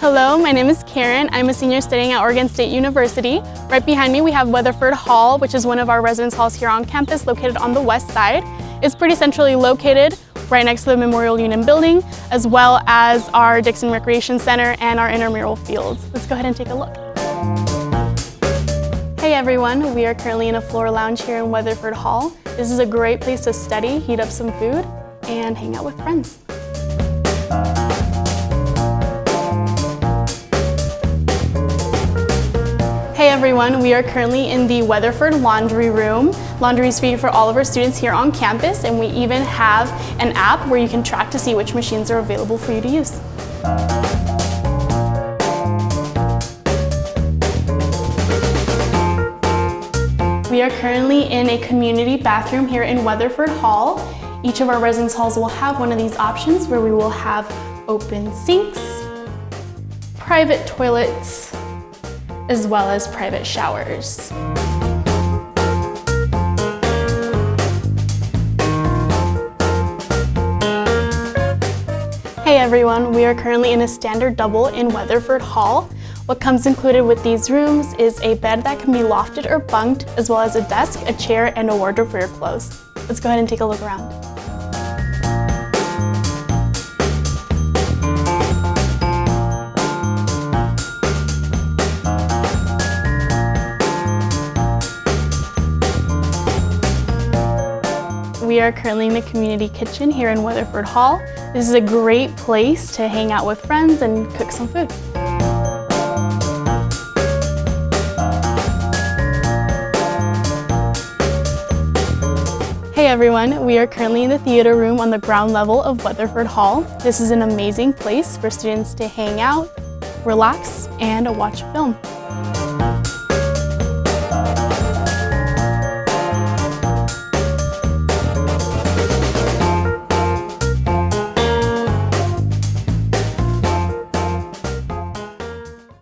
Hello, my name is Karen. I'm a senior studying at Oregon State University. Right behind me we have Weatherford Hall, which is one of our residence halls here on campus located on the west side. It's pretty centrally located, right next to the Memorial Union building, as well as our Dixon Recreation Center and our intramural fields. Let's go ahead and take a look. Hey everyone, we are currently in a floor lounge here in Weatherford Hall. This is a great place to study, heat up some food, and hang out with friends. Hey everyone, we are currently in the Weatherford laundry room. Laundry is free for all of our students here on campus, and we even have an app where you can track to see which machines are available for you to use. We are currently in a community bathroom here in Weatherford Hall. Each of our residence halls will have one of these options where we will have open sinks, private toilets, as well as private showers. Hey everyone, we are currently in a standard double in Weatherford Hall. What comes included with these rooms is a bed that can be lofted or bunked, as well as a desk, a chair, and a wardrobe for your clothes. Let's go ahead and take a look around. We are currently in the community kitchen here in Weatherford Hall. This is a great place to hang out with friends and cook some food. Hey everyone, we are currently in the theater room on the ground level of Weatherford Hall. This is an amazing place for students to hang out, relax, and watch a film.